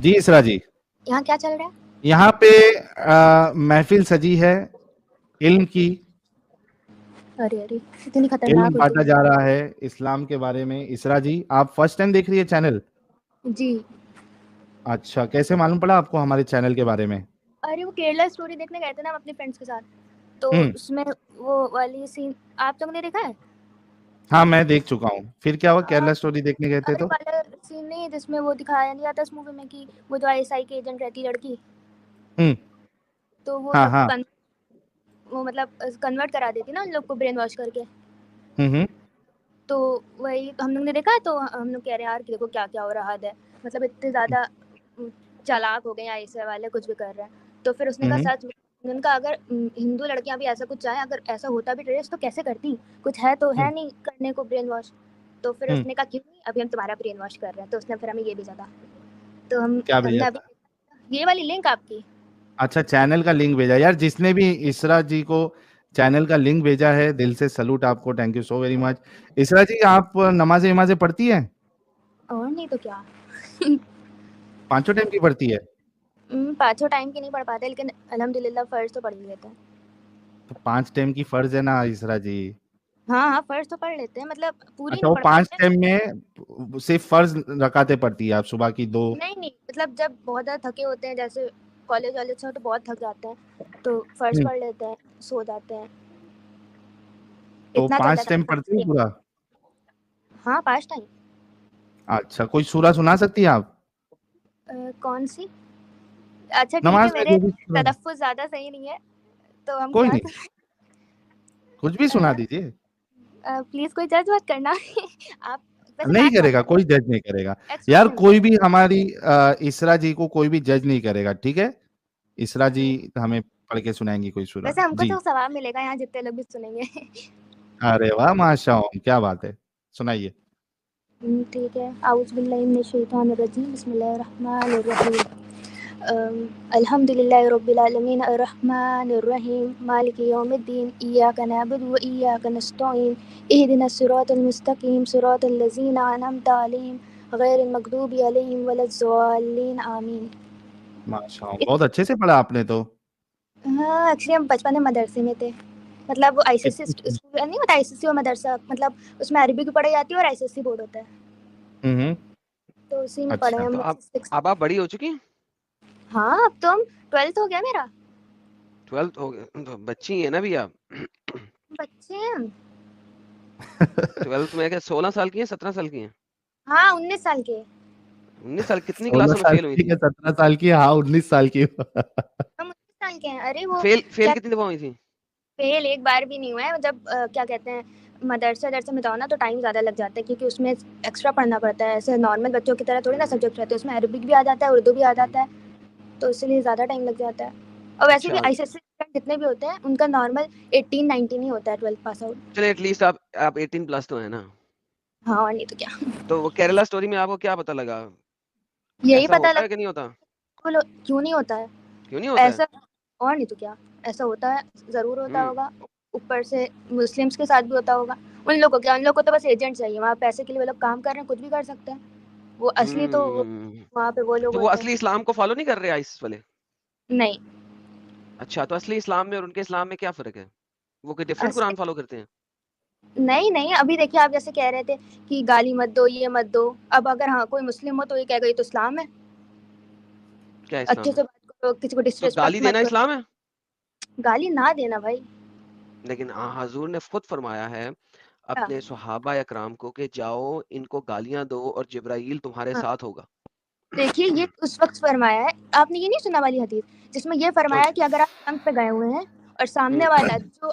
जी इसरा जी, यहाँ क्या चल रहा है? यहाँ पे महफिल सजी है इल्म की। अरे अरे, इतनी इल्म खतरनाक हुई बांटा तो। जा रहा है इस्लाम के बारे में। इसरा जी, आप फर्स्ट टाइम देख रही है चैनल? जी। अच्छा, कैसे मालूम पड़ा आपको हमारे चैनल के बारे में? अरे वो केरला स्टोरी देखने गए थे ना हम अपने फ्रेंड्स के साथ, तो हम्म। उसमें वो वाली सीन आप लोगों ने देखा है? हाँ, मैं देख चुका हूँ। फिर क्या हुआ, आ, केरला स्टोरी देखने गए थे अरे तो? वाला सीन नहीं जिसमें वो दिखाया नहीं जाता इस मूवी में कि वो जो आईएसआई की एजेंट रहती लड़की, हम्म। तो वो हाँ सबको हाँ। वो मतलब कन्वर्ट करा देती ना उन लोग को ब्रेन वॉश करके। हम्म। तो वही तो हम लोग ने देखा, तो हम लोग कह रहे हैं यार कि देखो क्या क्या हो रहा है, मतलब इतने ज़्यादा चालाक हो गए हैं आईएसआई वाले, कुछ भी कर रहे हैं। तो फिर उसने कहा हम्म। सच, उनका अगर हिंदू लड़कियां भी ऐसा कुछ चाहें, अगर ऐसा होता भी ड्रेस तो कैसे करती, कुछ है तो है नहीं करने को ब्रेन वॉश। तो फिर हम्म। उसने कहा क्यों नहीं, अभी हम तुम्हारा ब्रेन वॉश कर रहे हैं। तो उसने फिर हमें ये भेजा था, तो क्या भेजा हमने अभी था? ये वाली लिंक आपकी। अच्छा, चैनल का लिंक भेजा। यार, जिसने भी इसरा जी को चैनल का लिंक भेजा है, दिल से सलूट आपको। Thank you so very much. इसरा जी, आप नमाजें वमाजें पढ़ती हैं? और नहीं तो क्या। पांचों टाइम की पढ़ती है? पाँचों टाइम की नहीं पढ़ पाते, लेकिन अल्हम्दुलिल्लाह फर्ज तो पढ़ ही लेते हैं। तो 5 टाइम की फर्ज है ना इसरा जी। हाँ हाँ, फर्ज तो पढ़ लेते हैं, मतलब पूरी अच्छा, नहीं वो पढ़ 5 पाते। टाइम में सिर्फ फर्ज रकातें पढ़ती है आप, सुबह की 2? नहीं नहीं, मतलब जब बहुत ज़्यादा थके होते हैं, जैसे कॉलेज वाले से हो तो बहुत थक जाते हैं, तो फर्ज हम्म। पढ़ लेते हैं, सो जाते हैं। तो इतना चल 5 जाता टाइम है पढ़ती है कि पूरा? हाँ 5 टाइम। अच्छा, कोई सूरा सुना सकती है आप? कौन सी? अच्छा ठीक है, नमाज में मेरे जो भी सूरा। तलफ़्फ़ुज़ ज़्यादा सही नहीं है, तो हम कोई क्या नहीं, कुछ भी सुना दीजिए। प्लीज़ कोई जज मत करना। आप वैसे नहीं बात कौन करेगा, कर रहा कोई जज नहीं करेगा। है? यार, एक्सक्यूज़ मी। कोई भी हमारी इसरा जी को कोई भी जज नहीं करेगा, ठीक है? इसरा जी हमें पढ़ के सुनाएंगी कोई सूरा। वैसे हमको जी। तो सवाब मिलेगा यहाँ जितने लोग भी सुनेंगे। अरे वाह, माशाअल्लाह, क्या बात है। सुनाइए। ठीक है। आऊज़ु बिल्लाहि मिनश शैतानिर रजीम, बिस्मिल्लाहिर रहमानिर रहीम। अल्हम्दुलिल्लाहि रब्बिल आलमीन, अर्रहमानिर रहीम, मालिकि यौमिद्दीन, इय्याका नअबुदु व इय्याका नस्तईन, इहदिनस सिरातल मुस्तकीम, सिरातल लज़ीना अनअमता अलैहिम, गैरिल मग़दूबि अलैहिम वलज़्ज़ालिन, आमीन। माशाअल्लाह, बहुत अच्छे से पढ़ा आपने तो। हाँ, एक्चुअली हम बचपन में मदरसे में थे, मतलब वो आईसीएसई कित- स्कूल नहीं होता, आईसीएसई और मदरसा, मतलब उसमें अरबी भी पढ़ाई जाती है और आईसीएसई बोर्ड होता है, हम्म। तो उसी में पढ़े अच्छा। हैं हम तो लोग आप 6। अब आप बड़ी हो चुकी हैं? हाँ, अब तो हम 12th हो गया मेरा। 12th हो गए तो बच्ची है ना भी आप? बच्चे हैं हम। 12th में क्या 16 साल की हैं, 17 साल की हैं? हाँ, 19 साल के। 19 साल? कितनी 16 क्लासों में साल फेल हुई की थी? या 17 साल की? हाँ, 19 साल की। हम 19 साल के हैं। अरे वो फेल फेल क्या, कितनी दफा हुई थी? फेल एक बार भी नहीं हुआ है। जब क्या कहते हैं, मदरसे वदरसे में जाओ ना तो टाइम ज़्यादा लग जाता है, क्योंकि उसमें एक्स्ट्रा पढ़ना पड़ता है। ऐसे नॉर्मल बच्चों की तरह थोड़ी ना सब्जेक्ट रहते हैं, उसमें अरबिक भी आ जाता है, उर्दू भी आ जाता है, तो इसलिए ज़्यादा टाइम लग जाता है। और वैसे भी अच्छा, आईसीएसई जितने भी होते हैं उनका नॉर्मल 18-19 ही होता है 12th पास आउट। चलिए एटलीस्ट आप 18 प्लस तो है ना। हाँ, और नहीं तो क्या। तो वो केरला स्टोरी में आपको क्या पता लगा? यही ऐसा पता होता है लगा कि नहीं होता? क्यों नहीं होता है क्यों नहीं होता है? ऐसा, और नहीं तो क्या, ऐसा होता है, ज़रूर होता हम्म। होगा। ऊपर से मुस्लिम्स के साथ भी होता होगा। उन लोगों को क्या, उन लोग को तो बस एजेंट चाहिए, वहाँ पैसे के लिए वो लोग काम कर रहे हैं, कुछ भी कर सकते हैं। वो असली तो हम्म। वहाँ पे वो लोग तो वो होते हैं। असली इस्लाम को फॉलो नहीं कर रहे आइसिस वाले? नहीं, अच्छा, तो असली इस्लाम में और उनके इस्लाम में क्या फर्क है? वो कोई डिफरेंट असली कुरान फॉलो करते हैं? नहीं नहीं, अभी देखिए आप जैसे कह रहे थे कि गाली मत दो, ये मत दो। अब अगर हाँ कोई मुस्लिम हो तो ये कहेगा ये तो इस्लाम है, क्या अच्छे इस्लाम है? से बात करो, किसी को तो डिसरिस्पेक्ट गाली मत देना करो। इस्लाम है? गाली ना देना भाई। लेकिन हजूर ने खुद फरमाया है हाँ अपने सहाबा अकराम को कि जाओ इनको गालियां दो और जिब्राइल तुम्हारे हाँ, साथ होगा। देखिए ये उस वक्त फरमाया है, आपने ये नहीं सुना वाली हदीस जिसमें ये कौन फरमाया है सी? कि अगर आप जंग पे गए हुए हैं और सामने हम्म। वाला जो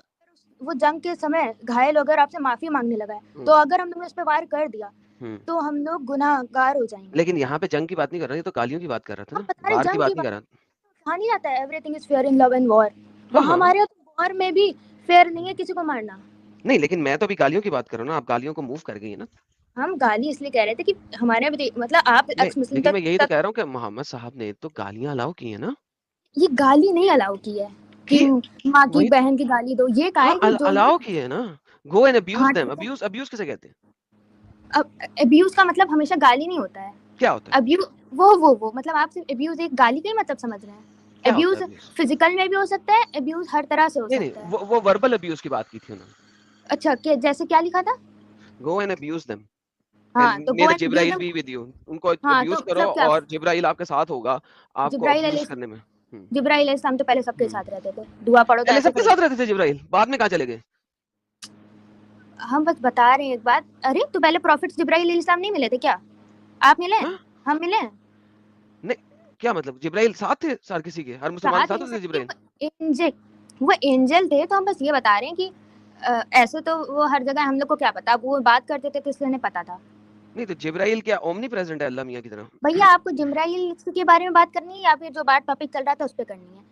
वो जंग के समय घायल होकर आपसे माफी मांगने लगा है, हम्म। तो अगर हमने उस पर वार कर दिया हम्म। तो हम लोग गुनाहगार हो जाएंगे। लेकिन यहाँ पे जंग की बात नहीं कर रहा, ये तो गालियों की बात कर रहा था अब ना, बता रहे वार की जंग की बात नहीं बात, कर रहा। कहा नहीं जाता है everything is fair in love and war, हाँ वहाँ हाँ। हमारे यहाँ तो वॉर में भी फेयर नहीं है किसी को मारना। नहीं, लेकिन मैं तो अभी गालियों की बात कर रहा हूँ ना, आप गालियों को मूव कर गई है ना। हम गाली इसलिए कह रहे थे कि हमारे यहाँ भी मतलब आप नहीं, एक्स मुस्लिम लेकिन तक, मैं यही तो तक कह रहा हूँ कि मोहम्मद साहब ने तो गालियां अलाउ की है ना। ये गाली नहीं अलाउ की है कि कि माँ की वही, बहन की गाली दो, ये कहा हाँ, है कि जो अलाउ की है ना। गो एंड अब्यूज हाँ देम। ठीक है। अब्यूज अब्यूज किसे कहते हैं? अब अब्यूज का मतलब हमेशा गाली नहीं होता है। क्या होता है? अब्यूज वो मतलब आप सिर्फ अब्यूज एक गाली का ही मतलब समझ रहे हैं? क्या होता अब्यूज है abuse? फिजिकल में भी हो सकता है, अब्यूज हर तरह से हो नहीं सकता है। नहीं, वो वर्बल अब्यूज की बात की थी उन्होंने। अच्छा, क्या जैसे क्या लिखा था? गो एंड अब्यूज देम हाँ, एंड तो may go the and abuse जिब्राइल देम। Be with you. उनको हाँ, तो अब्यूज करो मतलब क्या और जिब्राइल आपके साथ होगा आपको जिब्राइल अब्यूज अलैहि करने में। जिब्राइल अलैहिस्सलाम तो पहले सबके हम्म। साथ रहते थे, दुआ पढ़ो तो पहले ऐसे सबके करो। साथ रहते थे जिब्राइल, बाद में कहाँ चले गए? हम बस बता रहे हैं एक बात। अरे तो पहले प्रॉफिट जिब्राइल अलैहिस्सलाम नहीं मिले थे क्या? आप मिले? हाँ? हम मिले? नहीं, क्या मतलब जिब्राइल साथ थे सार किसी के? हर मुसलमान के साथ साथ इन होते थे सकते जिब्राइल? एंजल, वो एंजल थे। तो हम बस ये बता रहे हैं कि ऐसे तो वो हर जगह, हम लोग को क्या पता, अब वो बात करते थे तो इसलिए उन्हें पता था। नहीं तो जिब्राइल क्या ओमनी प्रेजेंट है अल्लाह मियां की तरह? भैया आपको जिब्राइल के बारे में बात करनी है या फिर जो बात टॉपिक चल रहा था उस पर करनी है?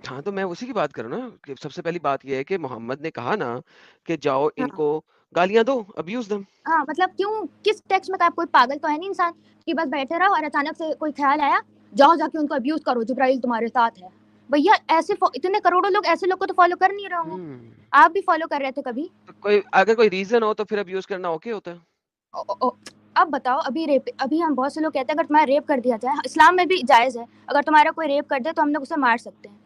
हाँ तो मैं उसी की बात कर रहा हूँ ना कि सबसे पहली बात यह है कि मोहम्मद ने कहा ना कि जाओ हाँ इनको गालियां दो, अब्यूज देम। हाँ, मतलब क्यों, किस टेक्स्ट में? आप कोई पागल तो है नहीं इंसान कि बस बैठे रहो और अचानक से कोई ख्याल आया जाओ जाके उनको अब्यूज करो, जिब्राइल तुम्हारे साथ है। भैया ऐसे इतने करोड़ों लोग ऐसे लोग को तो फॉलो कर नहीं रहे होंगे। हम्म। आप भी फॉलो कर रहे थे कभी? तो कोई अगर कोई रीजन हो तो फिर अब्यूज करना ओके होता है? ओ, ओ, ओ, अब बताओ, अभी रेप, अभी हम बहुत से लोग कहते हैं अगर तुम्हारा रेप कर दिया जाए, इस्लाम में भी जायज है, अगर तुम्हारा कोई रेप कर दे तो हम लोग उसे मार सकते हैं।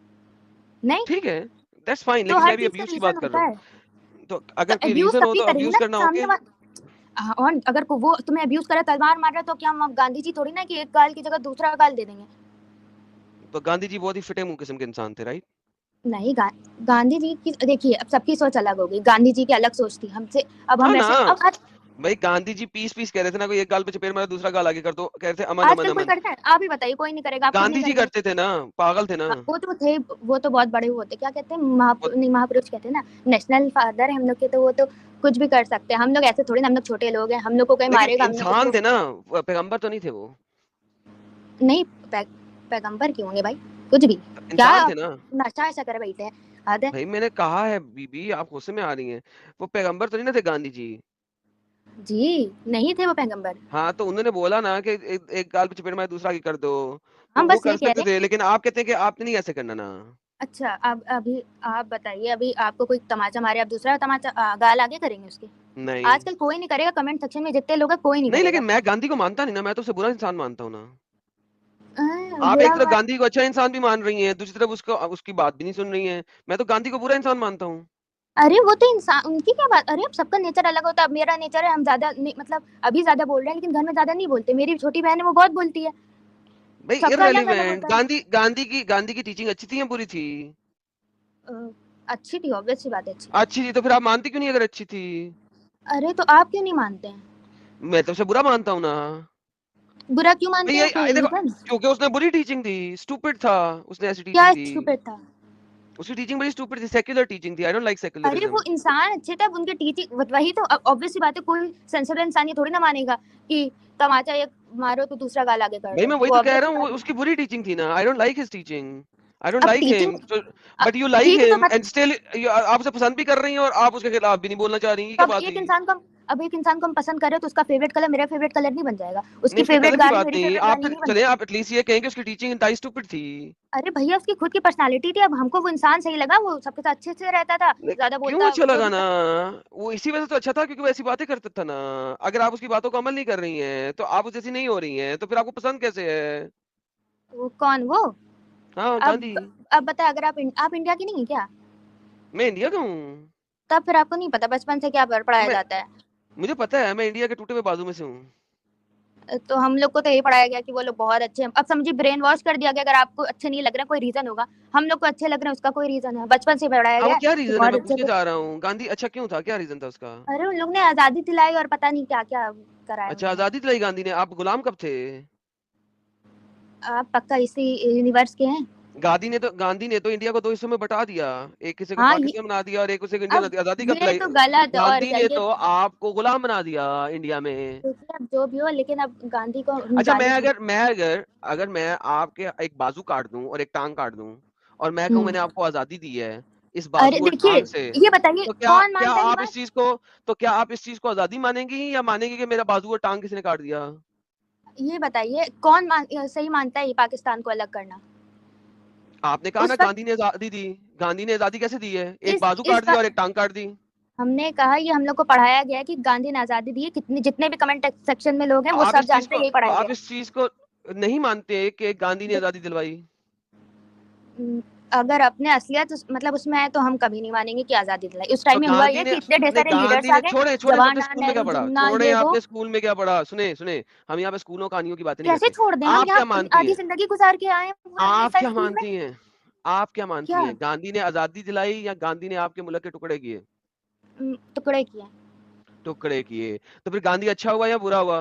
नहीं, ठीक है, दैट्स फाइन, तो लेकिन हर मैं भी चीज का अब्यूज की रीजन बात कर रहा होता है। हूँ। तो तो अगर कोई अब्यूज रीजन हो तभी तो करेंगे अब्यूज ना करना सामने ओके? वाला। हाँ, और अगर वो तुम्हें अब्यूज करे, तलवार मार रहा है, तो क्या हम गांधी जी थोड़ी ना कि एक गाल की जगह दूसरा गाल दे देंगे? तो गांधी जी बहुत ही फिटे मुंह किस्म के इंसान थे, राइट? नहीं, गांधी जी की देखिए, अब सबकी सोच अलग होगी। गांधी जी की अलग सोच थी हमसे। अब हाँ हम ना, ऐसे अब भाई गांधी जी पीस पीस कह रहे थे ना, कोई एक गाल पे चपेट मारा दूसरा गाल आगे कर दो, कह रहे थे अमन अमन आजकल कोई अमन। करता है? आप ही बताइए, कोई नहीं करेगा, आप खुद नहीं गांधी जी करेंगे। करते थे ना, पागल थे ना। हाँ, वो तो थे, वो तो बहुत बड़े होते, क्या कहते हैं, वो नहीं, महापुरुष कहते हैं ना, नेशनल फादर है हम लोग के, तो वो तो कुछ भी कर सकते हैं। हम लोग ऐसे थोड़ी ना, हम लोग छोटे लोग हैं, हम लोग को कोई लेकिन मारेगा, हमने इंसान उसको थे ना, वो पैगंबर तो नहीं थे वो। नहीं। पैगंबर क्यों होंगे भाई? कुछ भी क्या इंसान थे आप ना। नशा ऐसा करे बैठे हैं? हद है। भाई मैंने कहा है बीबी, आप गुस्से में आ रही हैं। वो पैगंबर तो नहीं ना थे गांधी जी। जी, नहीं थे वो पैगंबर। हाँ तो उन्होंने बोला ना कि एक गाल पे चपेट मारे दूसरा आगे कर दो। तो हम वो बस कर ये कह सकते रहे थे, हैं कि लेकिन आप कहते हैं कि आपने नहीं ऐसे करना ना। अच्छा, अब अभी आप बताइए, अभी आपको कोई तमाचा मारे, आप दूसरा तमाचा गाल आगे करेंगे उसके? नहीं आजकल कोई नहीं करेगा, कमेंट सेक्शन में जितने लोग हैं कोई नहीं नहीं, करेगा। लेकिन मैं गांधी को मानता नहीं ना, मैं तो उसे बुरा इंसान मानता हूँ ना। आप एक बुरा तरफ मान। गांधी को अच्छा इंसान भी मान रही हैं, दूसरी तरफ उसको उसकी बात भी नहीं सुन रही हैं। मैं तो गांधी को बुरा इंसान मानता हूँ। अरे वो तो इंसान, उनकी क्या बात, अरे अब सबका नेचर अलग होता है। अब मेरा नेचर है, हम ज्यादा मतलब अभी ज्यादा बोल रहे हैं, लेकिन घर में ज्यादा नहीं बोलते। मेरी छोटी बहन है, वो बहुत बोलती है। भाई सबका अलग अलग इररिलेवेंट, होता है। गांधी की टीचिंग अच्छी थी या बुरी थी? अ, अच्छी थी, ऑब्वियस सी बात है, अच्छी थी। अच्छी थी तो फिर आप मानती क्यों नहीं अगर अच्छी थी? अरे तो आप क्यों नहीं मानते हैं? मैं तो उसे बुरा मानता हूँ ना। बुरा क्यों भाई मानते ये हैं, कोई देखो, रीजन? क्योंकि उसने बुरी टीचिंग दी, स्टूपिड था, उसने ऐसी क्या टीचिंग दी। स्टूपिड था? उसकी टीचिंग बड़ी स्टूपिड थी, सेक्युलर टीचिंग थी, आई डोंट लाइक अरे वो सेक्युलरिज्म। इंसान अच्छे थे, अब उनके टीचिंग वही तो, ऑब्वियस सी बात है, कोई सेंसिबल इंसान ये थोड़ी ना मानेगा कि तमाचा एक मारो तो दूसरा गाल आगे कर भाई दो। मैं वही वो तो कह ऑब्वियस रहा सी हूँ, बात है। उसकी बुरी टीचिंग थी ना, I don't like his teaching. I don't अब like teaching, him but you like ठीक है, तो हिम एंड स्टिल आप उसे पसंद भी कर रही हैं और आप उसके खिलाफ भी नहीं बोलना चाह रही हैं, तो क्या अब बात एक हुई? इंसान को अब एक इंसान को हम पसंद करें तो उसका फेवरेट कलर मेरा फेवरेट कलर नहीं बन जाएगा, नहीं उसकी उसके फेवरेट कलर की गाली बात मेरी नहीं, फेवरेट आप गाली तो नहीं बन चले जाएगी। आप एटलीस्ट ये कहें कि उसकी टीचिंग इंटाई स्टूपिड थी। अरे भैया उसकी खुद की पर्सनालिटी थी, अब हमको वो इंसान सही लगा, वो सबके साथ अच्छे से रहता था, ज्यादा क्यों बोलता अच्छा जो लगा भी ना? कर। वो इसी वजह से तो अच्छा था क्योंकि वो ऐसी बातें करता था ना। अगर आप उसकी बातों को अमल नहीं कर रही हैं तो आप उस जैसी नहीं हो रही हैं, तो फिर आपको पसंद कैसे है? वो कौन वो? हाँ अब गांधी। अब बता, अगर आप इंडिया की नहीं है क्या? मैं इंडिया का हूँ। तब फिर आपको नहीं पता बचपन से क्या पढ़ाया मैं जाता है? मुझे पता है, मैं इंडिया के टूटे हुए बाजू में से हूँ। तो हम लोग को तो यही पढ़ाया गया कि वो लोग बहुत अच्छे हैं। अब समझिए, ब्रेन वॉश कर दिया गया, अगर आपको अच्छे नहीं लग रहे कोई रीजन होगा, हम लोग को अच्छे लग रहे हैं उसका कोई रीजन है, बचपन से पढ़ाया हाँ वो गया क्या कि रीजन है, बहुत मैं अच्छे पूछने थे। जा रहा हूँ, गांधी अच्छा क्यों था, क्या रीजन था उसका? अरे उन लोग ने आजादी दिलाई और पता नहीं क्या क्या कराया अच्छा उन्होंने। आजादी दिलाई गांधी ने, आप गुलाम कब थे? आप पक्का इसी यूनिवर्स के हैं? गांधी ने तो इंडिया को दो हिस्सों में बटा दिया। एक हिस्से को हाँ, पाकिस्तान बना दिया और एक हिस्से को इंडिया बना अब दिया। आजादी कब ये दिलाई? तो गलत है, और गांधी ने ये तो आपको गुलाम बना दिया इंडिया में। देखिए, अब जो भी हो, लेकिन अब गांधी को अच्छा मैं गाली दी। अगर मैं अगर अगर मैं आपके एक बाजू काट दूं और एक टांग काट दूं और मैं कहूं हम्म। मैंने आपको आजादी दी है इस अरे बाजू और देखिए, टांग से, ये बताइए तो क्या कौन क्या मानता है ये आप बात? इस चीज को तो क्या आप इस चीज को आजादी मानेंगी या मानेंगे कि मेरा बाजू और टांग किसने काट दिया? ये बताइए सही मानता है ये पाकिस्तान को अलग करना? आपने कहा ना उस वक्त गांधी ने आजादी दी। गांधी ने आजादी कैसे दी है? एक इस बाजू इस काट दिया और एक टांग काट दी। हमने कहा ये हम लोग को पढ़ाया गया है कि गांधी ने आजादी दी है, कितने जितने भी कमेंट सेक्शन में लोग हैं वो आप सब इस चीज जानते हैं, को यही पढ़ाया आप गया इस चीज को नहीं मानते कि गांधी ने आजादी दिलवाई? है। अगर अपने असलियत मतलब उसमें है तो हम कभी नहीं मानेंगे कि आजादी दिलाई। उस टाइम तो में हुआ गांधी ये ने कि इतने ढेर नहीं, सारे गांधी लीडर्स ने आ गए, छोड़े छोड़े आपने जवाहरलाल स्कूल में क्या नेहरू, पढ़ा? जिन्ना, छोड़े ये वो। आपने स्कूल में क्या पढ़ा? सुने सुने, हम यहाँ पे स्कूलों कहानियों की बातें नहीं कैसे करते। छोड़ दें, हम आप क्या यहाँ मानती आधी हैं? जिंदगी गुजार के आए हैं पूरा आप 19 साल क्या स्कूल में। मानती हैं? आप क्या मानती क्या हैं? गांधी ने आजादी दिलाई या गांधी ने आपके मुल्क के टुकड़े किए? टुकड़े किए? टुकड़े किए। तो फिर गांधी अच्छा हुआ या बुरा हुआ?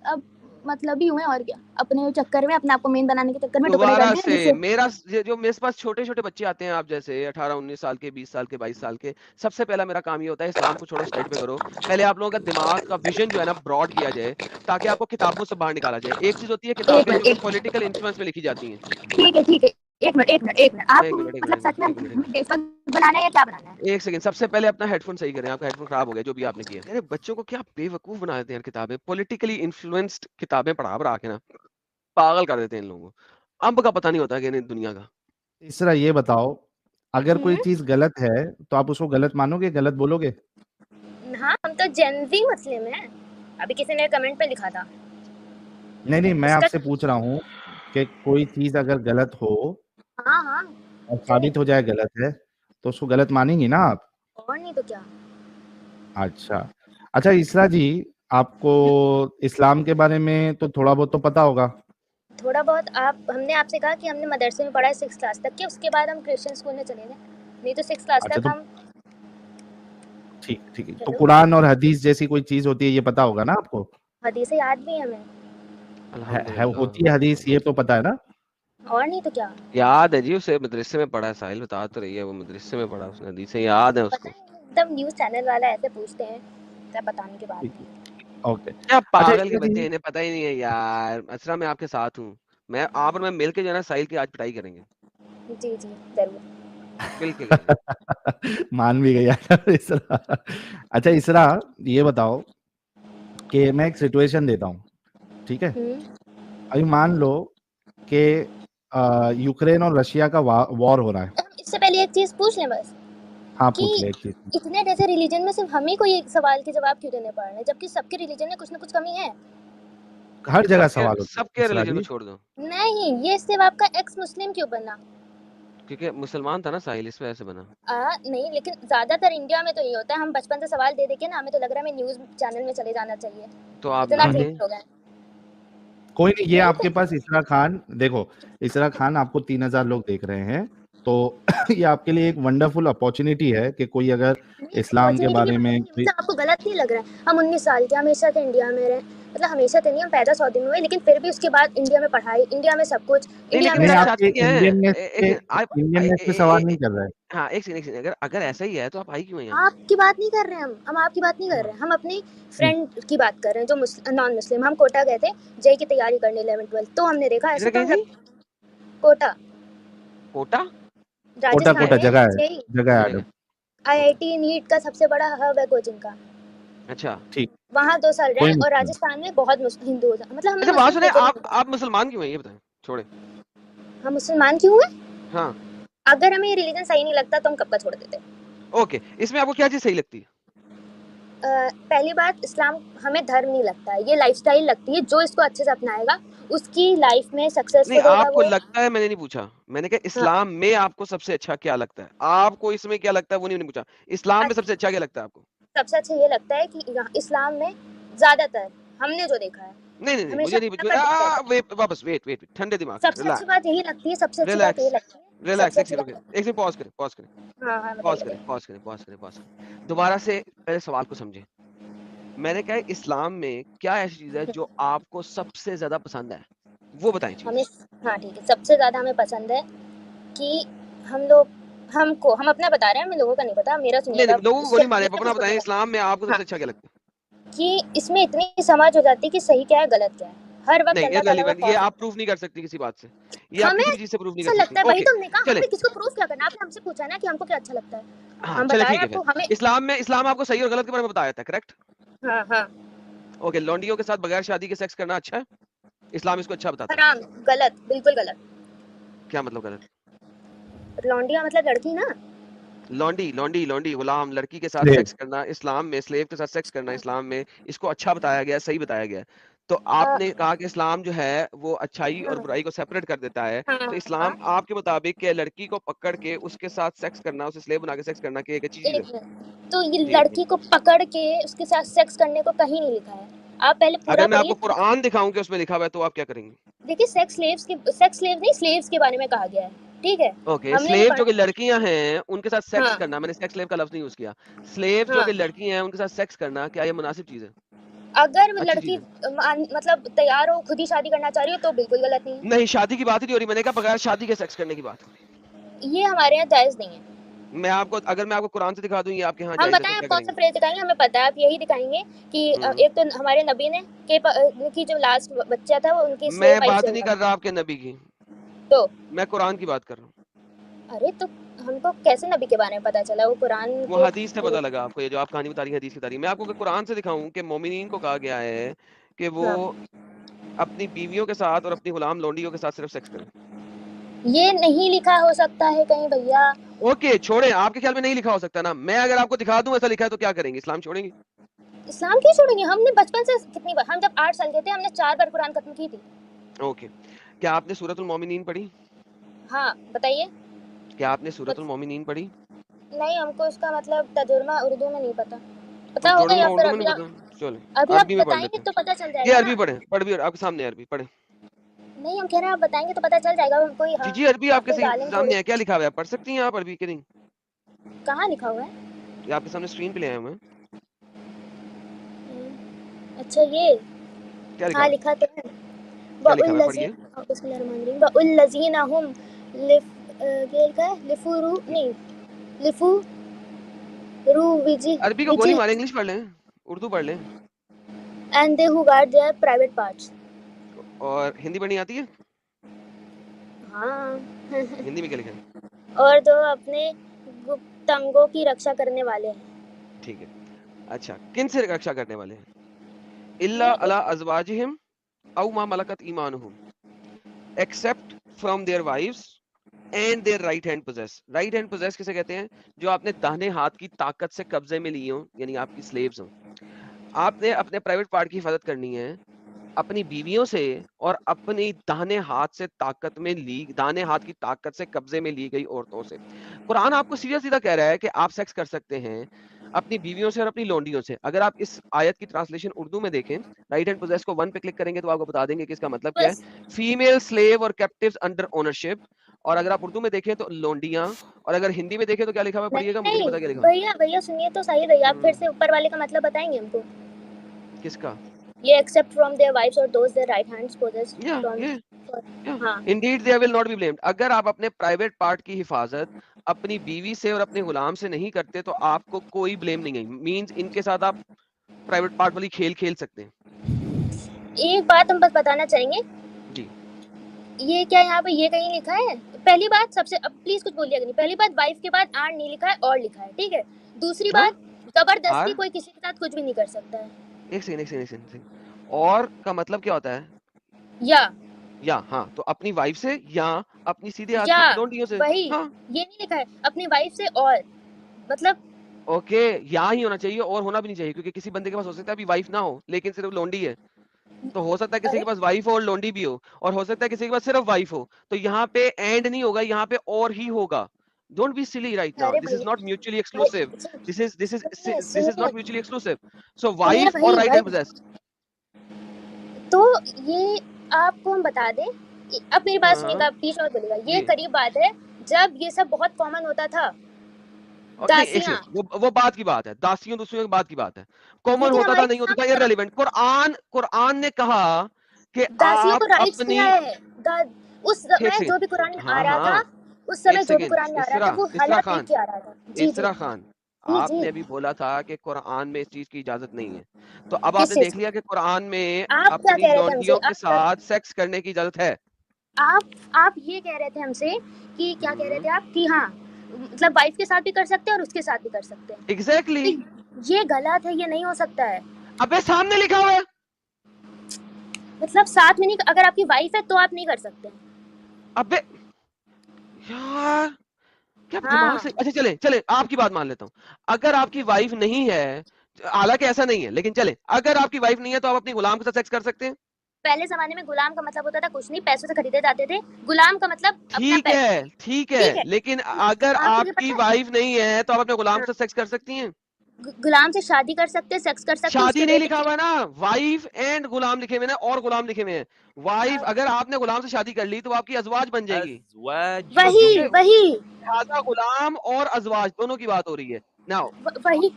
अब मतलब ही हुए और क्या, अपने चक्कर में, अपने आप को मेन बनाने के चक्कर में टुकड़े दोबारा कर दिए से जिससे मेरा जो मेरे पास छोटे-छोटे बच्चे आते हैं आप जैसे 18-19 साल के, 20 साल के, 22 साल के, सबसे पहला मेरा काम ये होता है इस्लाम को छोड़ो साइड पे करो। पहले आप लोगों का दिमाग का विज़न जो है ना ब्रॉड किया जाए, ताकि आपको किताबों से बाहर निकाला जाए। एक चीज़ होती है एक किताबें मिनट जो कि एक पॉलिटिकल इन्फ्लुएंस में लिखी जाती हैं। ठीक है, एक मिनट एक आपको मिनट, एक मतलब मिनट, सच में एक मिनट, एक मिनट। देशभक्त बनाना है या क्या बनाना है? एक सेकंड, सबसे पहले अपना हेडफ़ोन सही करें, आपका हेडफ़ोन खराब हो गया जो भी आपने किया। अरे बच्चों को क्या बेवकूफ़ बना देते हैं यार किताबें, पॉलिटिकली इन्फ्लुएंस्ड किताबें पढ़ा-पढ़ा के ना, पागल कर देते हैं इन लोगों को। अंब का पता नहीं होता कि नहीं दुनिया का। तीसरा ये बताओ, अगर कोई हम्म चीज गलत है तो आप उसको गलत मानोगे, गलत बोलोगे? हाँ, हम तो जेनजी मुस्लिम हैं। अभी किसी ने कमेंट पे लिखा था नहीं नहीं, मैं उसका। आपसे पूछ रहा हूँ कि कोई चीज अगर गलत हो हाँ और क्यों नहीं, साबित हो जाए गलत है तो उसको गलत मानेंगी ना आप? और नहीं तो क्या। अच्छा। अच्छा इसरा जी, आपको इस्लाम के बारे में तो थोड़ा बहुत तो पता होगा। थोड़ा बहुत हमने आपसे कहा कि हमने मदरसे में पढ़ा है 6 क्लास तक के, उसके बाद हम क्रिश्चियन स्कूल में चले गए, नहीं तो 6 क्लास अच्छा तक तो हम। ठीक ठीक है, तो हेलो, कुरान और हदीस जैसी कोई चीज होती है ये पता होगा ना आपको? हदीसें याद भी है हमें, होती है हदीस, ये तो पता है ना? और नहीं तो क्या। याद है जी, उसे मदरसे में पढ़ा है, साहिल बता तो रही है वो मदरसे में पढ़ा उसने, हदीसें याद है पता उसको। है एकदम न्यूज़ चैनल वाला ऐसे पूछते हैं सब बताने के बाद ठीक, भी। ओके। क्या अच्छा पागल के इसरा बच्चे, जी, इन्हें पता ही नहीं है यार। असरा मैं आपके साथ हूँ, मैं आप और मैं मिलके जो है ना साहिल की आज पिटाई करेंगे, जी जरूर। मिलके करेंगे। मान भी गया इसरा। अच्छा इसरा, ये बताओ कि मैं एक सिचुएशन देता हूँ, ठीक है? अभी मान लो कि यूक्रेन और रशिया का वॉर हो रहा है। हम इससे पहले एक चीज पूछ लें बस, हाँ कि पूछ ले एक चीज। इतने जैसे रिलीजन में सिर्फ हम ही को ये सवाल के जवाब क्यों देने पड़ रहे हैं, जबकि सबके रिलीजन में कुछ ना कुछ कमी है। हर जगह सबके सवाल होता है सबके इसरा रिलीजन को जी। छोड़ दो, नहीं, ये सिर्फ आपका एक्स मुस्लिम क्यों बना? क्योंकि मुसलमान था ना साहिल, इस वजह से बना। नहीं, लेकिन ज्यादातर इंडिया में तो ये होता है, हम बचपन से सवाल दे के ना हमें तो लग रहा है हमें न्यूज चैनल में चले जाना चाहिए, तो आप इतना ना थे। ट्रेंड हो गया है। कोई नहीं, ये नहीं आपके पास इसरा खान, देखो इसरा खान आपको 3000 लोग देख रहे हैं, तो ये आपके लिए एक वंडरफुल अपॉर्चुनिटी है कि कोई अगर इस्लाम के अपॉर्चुनिटी की बारे बात में नहीं, मतलब आपको गलत नहीं लग रहा है? हम 19 साल के हमेशा से इंडिया में रहे, मतलब हमेशा से नहीं, हम पैदा सऊदी में हुए, लेकिन फिर भी उसके बाद इंडिया में पढ़ाई, इंडिया में सब कुछ, नहीं इंडिया लेकिन में नहीं, सच सब। आपके चाहती हैं, इंडियननेस पे सवाल नहीं कर रहा है। हाँ एक सेकंड, अगर अगर ऐसा ही है तो आप आई क्यों हैं यहाँ? आपकी बात नहीं कर रहे हैं, हम आपकी बात नहीं कर रहे हैं, हम अपनी फ्रेंड की बात कर रहे हैं जो नॉन मुस्लिम। हम कोटा गए थे जेई की तैयारी करने 11th-12th, तो हमने देखा ऐसे किधर तो गई थी? कोटा, कोटा? कोटा राजस्थान कोटा में जगह है, जेई, जगह है कोई आदम। जगह। ओके, आईआईटी नीट का सबसे बड़ा हब है कोचिंग का, अच्छा। ठीक, वहाँ 2 साल कोई रहे, और नहीं। राजस्थान में बहुत हिंदू, मतलब हमें अच्छा बात मुस्लिम सुने, भेजे नहीं। आप मुसलमान क्यों हैं ये बताएं, छोड़े। हम मुसलमान क्यों हुए? हाँ अगर हमें ये रिलीजन सही नहीं लगता तो हम कब का छोड़ देते। ओके, इसमें आपको क्या चीज सही लगती है? पहली बात, इस्लाम हमें धर्म नहीं लगता है, ये लाइफस्टाइल लगती है, जो इसको अच्छे से अपनाएगा उसकी लाइफ में नहीं सक्सेसफुल होगा आपको वो। लगता है, मैंने नहीं पूछा, मैंने कहा हाँ, इस्लाम में आपको सबसे अच्छा क्या लगता है, आपको इसमें क्या लगता है वो नहीं मैंने पूछा, इस्लाम में सबसे अच्छा क्या लगता है आपको? सबसे अच्छा ये लगता है कि यहाँ इस्लाम में ज्यादातर हमने जो देखा है नहीं नहीं नहीं, हमेशा मुझे नहीं अल्लाह का जिक्र है। वेट वापस, वेट ठंडे दिमाग से, सबसे अच्छी बात यही लगती है, सबसे अच्छी बात यही रिलैक्स लगती है, रिलैक्स, सबसे एक अच्छी सेकंड बात। रुकिए, एक सेकंड पॉज करें, हाँ बताइए। पॉज करें, दोबारा से पहले सवाल को समझे। मैंने कहा इस्लाम में क्या ऐसी चीज है जो आपको सबसे ज्यादा पसंद है, वो बताएं हमें, चीज। हाँ ठीक है, सबसे ज्यादा हमें पसंद है कि हम लोग, हम अपना बता रहे हैं, हमें लोगों का नहीं पता, मेरा नहीं सुनिएगा, नहीं, लोगों को उसके गोली मारे, बाद अपना बताएं इस्लाम में आपको सबसे अच्छा क्या लगता है? कि इसमें इतनी समझ हो जाती है कि सही क्या है गलत क्या है, हर वक्त नहीं अल्लाह ताला का इररिलेवेंट, ये खौफ आप है। प्रूफ नहीं कर सकती किसी बात से, ये आप हमें किसी भी चीज से प्रूफ नहीं अच्छा कर लगता सकती। है, वही ओके तो हमने कहा, चले, हमें किसको प्रूफ क्या करना, आपने हमसे पूछा है ना कि हमको क्या अच्छा लगता है, हाँ हम चले बता रहे ठीक है हैं फिर, आपको हमें। इस्लाम आपको सही और गलत के बारे में बताया था, करेक्ट? हाँ ओके, लौंडियों के साथ बगैर शादी के सेक्स करना अच्छा है, इस्लाम इसको अच्छा बताता है। हराम, गलत, बिल्कुल गलत। क्या मतलब गलत? लौंडिया मतलब लड़की ना। लॉन्डी गुलाम, लड़की के साथ Slave. सेक्स करना इस्लाम में, स्लेव के साथ सेक्स करना इस्लाम में, इसको अच्छा बताया गया, सही बताया गया। तो आपने कहा कि इस्लाम जो है वो अच्छाई और बुराई को सेपरेट कर देता है, तो इस्लाम आपके मुताबिक के लड़की को पकड़ के उसके साथ सेक्स करना, उसे स्लेव बना के सेक्स करना, कि एक अच्छी चीज है? तो ये जी। लड़की को पकड़ के उसके साथ सेक्स करने को कहीं नहीं लिखा है। आप पहले पूरा अगर मैं आपको पढ़िए। कुरान दिखाऊं कि उसमें लिखा हुआ है, तो आप क्या करेंगे? देखिए, सेक्स स्लेव नहीं, स्लेव्स के बारे में कहा गया है, ठीक है? ओके, हमने स्लेव जो पढ़ा। कि लड़कियां हैं उनके साथ सेक्स हाँ, करना, मैंने सेक्स स्लेव का लफ्ज नहीं यूज किया, स्लेव जो हाँ। कि लड़की हैं उनके साथ सेक्स करना, क्या ये मुनासिब चीज है, अगर वो अच्छी लड़की चीज है? मतलब तैयार हो, खुद ही शादी करना चाह रही हो, तो बिल्कुल गलत नहीं है। नहीं, शादी की बात ही नहीं हो रही, मैंने कहा बगैर शादी के सेक्स करने की बात हो रही। ये हमारे यहाँ जायज नहीं है। मैं आपको, अगर मैं आपको कुरान से दिखा दूं ये आपके यहाँ हम जायज है, बताएं तो आप क्या कौन सा करेंगे? फ्रेज दिखाएंगे? हमें पता है, आप यही दिखाएंगे कि एक तो हमारे नबी ने उनकी जो लास्ट बच्चा था वो उनकी मैं स्लेव वाइफ बात से नहीं हुआ कर रहा आपके नबी की, तो। मैं कुरान की बात कर रहा हूँ। अरे तो हमको कैसे नबी के बारे में पता चला? वो कुरान वो के हदीस से पता लगा आपको, ये जो आप कहानी बता रही हैं हदीस की बता रही हैं। मैं आपको कुरान से दिखाऊं कि मोमिनीन को कहा गया है कि वो हाँ, अपनी बीवियों के साथ और अपनी गुलाम लौंडियों के साथ सिर्फ सेक्स करें। ये नहीं लिखा हो सकता है कहीं भैया। ओके, छोड़े, आपके ख्याल में नहीं लिखा हो सकता ना, मैं अगर आपको दिखा दूं ऐसा लिखा है तो क्या करेंगे, इस्लाम छोड़ेंगे? इस्लाम क्यों छोड़ेंगे? हमने बचपन से कितनी बार, हम जब 8 साल के थे हमने 4 बार कुरान खत्म की थी। ओके, क्या आपने सूरतुल मोमिनीन पढ़ी? हाँ, बताइए। क्या आपने सूरतुल मोमिनीन पढ़ी? नहीं, हमको इसका मतलब तर्जुमा उर्दू में नहीं पता। तो पता होगा या तर्जुमा फिर उर्दू में नहीं पता, चलो अभी आप अरबी में पढ़ बताएंगे लेते हैं। तो पता चल ये जाएगा अरबी ना। पढ़े, पढ़ भी, आपके सामने अरबी पढ़े। नहीं, हम कह रहे हैं आप बताएंगे तो पता चल जाएगा। हम कोई जी अरबी आपके हाफिज आलिम थोड़ी। सामने है, क्या लिखा हुआ है, पढ़ सकती हैं आप अरबी के नहीं? कहाँ लिखा हुआ है? ये आपके सामने स्क्रीन पे ले आया हूं मैं। अच्छा, ये क्या लिखा हाँ हुआ है? लिखा तो है। क्या लिखा हुआ है, पढ़िए। वउल्लज़ीना हुम लिफ ये लिखा है लिफुरु नहीं लिफु रू विजी अरबी को गोली मारे, इंग्लिश पढ़ लें, उर्दू पढ़ लें। And they who guard their private parts. और हिंदी पढ़नी आती है? हाँ। हिंदी में क्या लिखा है? और जो अपने गुप्तांगों की रक्षा करने वाले हैं। ठीक है, अच्छा, किन से रक्षा करने वाले हैं? इल्ला अला अज़वाजिहिम औ मा मलकत ईमानुहुम, except from their wives and their right hand possess. Right hand possess किसे कहते हैं? जो आपने दाहिने हाथ की ताकत से कब्जे में ली हो, यानी आपकी स्लेव्स हो। आपने अपने प्राइवेट पार्ट की हिफाजत करनी है अपनी बीवियों से और अपनी दाहिने हाथ से ताकत में ली, दाहिने हाथ की ताकत से कब्जे में ली गई औरतों से। कुरान आपको सीधा सीधा कह रहा है कि आप सेक्स कर सकते हैं अपनी बीवियों से और अपनी लौंडियों से। अगर आप इस आयत की ट्रांसलेशन उर्दू में देखें, राइट हैंड पोजेस को 1 पे क्लिक करेंगे तो आपको बता देंगे कि इसका मतलब क्या है। फीमेल स्लेव और कैप्टिव्स अंडर ओनरशिप। और अगर आप उर्दू में देखें तो लौंडियां, और अगर हिंदी में देखें तो क्या लिखा हुआ है, पढ़िएगा, मुझे नहीं पता क्या लिखा हुआ है। भैया भैया सुनिए तो सही भैया, आप फिर से ऊपर वाले का मतलब बताएंगे हमको? किसका? ये एक्सेप्ट फ्रॉम देयर वाइफ्स और those their right hands possess from. हाँ, Indeed they will not be blamed। अगर आप अपने प्राइवेट पार्ट की हिफाजत अपनी बीवी से और अपने गुलाम से नहीं करते तो आपको कोई ब्लेम नहीं है। मींस इनके साथ आप प्राइवेट पार्ट वाली खेल खेल सकते हैं। एक बात हम बस बताना चाहेंगे जी, ये क्या यहाँ पे ये कहीं लिखा है? पहली बात सबसे, अब प्लीज कुछ बोलिएगा नहीं। पहली बात, वाइफ के बाद आर नहीं लिखा है, और लिखा है, ठीक है? दूसरी हाँ? बात, जबरदस्ती आर? कोई किसी के साथ कुछ भी नहीं कर सकता है। एक सेकंड। और का मतलब क्या होता है? या हाँ, तो अपनी वाइफ से या अपनी सीधे हाथ या की लौंडियों से। वही, हाँ, ये नहीं लिखा है अपनी वाइफ से, और मतलब ओके, या ही होना चाहिए, और होना भी नहीं चाहिए, क्योंकि किसी बंदे के पास हो सकता है अभी वाइफ ना हो लेकिन सिर्फ लौंडी है। तो हो सकता है किसी अरे के पास वाइफ हो और लौंडी भी हो, और हो सकता है किसी के पास सिर्फ वाइफ हो। तो यहाँ पे एंड नहीं होगा, यहाँ पे और ही होगा। Don't be silly right now. अरे This is भैया not mutually exclusive. भैया This is not mutually exclusive. So सुनिए wife और right hand possess. तो ये आपको हम बता दें, अब मेरी बात सुनिएगा, बीच में बोलिएगा। ये जी। करीब बात है जब ये सब बहुत कॉमन होता था। नहीं, एक दासियां, सेकंड, वो बात की बात है, दासियों दूसरियों की बात की बात है। कॉमन लेकिन होता था, हमारे नहीं होता था, इस्लाम में इररिलेवेंट। कुरान ने कहा कि दासियों आप को राइट्स अपनी, दिया है। उस एक समय जो सेकंड, भी कुरान में आ हाँ रहा था, हाँ, उस एक समय जो भी सेकंड, कुरान में आ रहा था, वो इसरा हालात देख खान, के आ रहा था। जी इसरा खान, जी आपने अभी जी। बोला था कि कुरान में इस चीज की इजाजत नहीं है, तो अब किस आपने चीज देख की? लिया कि कुरान में आप क्या अपनी कह रहे थे हमसे? लौंडियों के साथ सेक्स करने की इजाजत है। आप ये कह रहे थे हमसे कि क्या कह रहे थे आप कि हाँ, मतलब वाइफ के साथ भी कर सकते हैं और उसके साथ भी कर सकते हैं। एग्जैक्टली। ये गलत है, ये नहीं हो सकता है। अबे सामने लिखा हुआ है। मतलब साथ में नहीं, अगर आपकी वाइफ है तो आप नहीं कर सकते। अबे यार, क्या दिमाग से? अच्छा चले चले आपकी बात मान लेता हूँ, अगर आपकी वाइफ नहीं है, हालांकि ऐसा नहीं है, लेकिन चले अगर आपकी वाइफ नहीं है तो आप अपनी गुलाम के साथ सेक्स कर सकते हैं? पहले जमाने में गुलाम का मतलब होता था कुछ नहीं, पैसों से खरीदे जाते थे। गुलाम का मतलब अपना पैसा। ठीक है, लेकिन अगर आपको ये आपकी पता है? वाइफ नहीं है तो आप अपने गुलाम के साथ सेक्स कर सकती हैं? गुलाम से शादी कर सकते हैं, सेक्स कर सकते हैं, शादी उसके नहीं बेटे लिखा हुआ है ना, वाइफ एंड गुलाम लिखे हुए हैं और गुलाम लिखे हुए हैं। वाइफ अगर आपने गुलाम से शादी कर ली तो वो आपकी अजवाज बन जाएगी। वही लिहाजा गुलाम और अजवाज दोनों की बात हो रही है। नाउ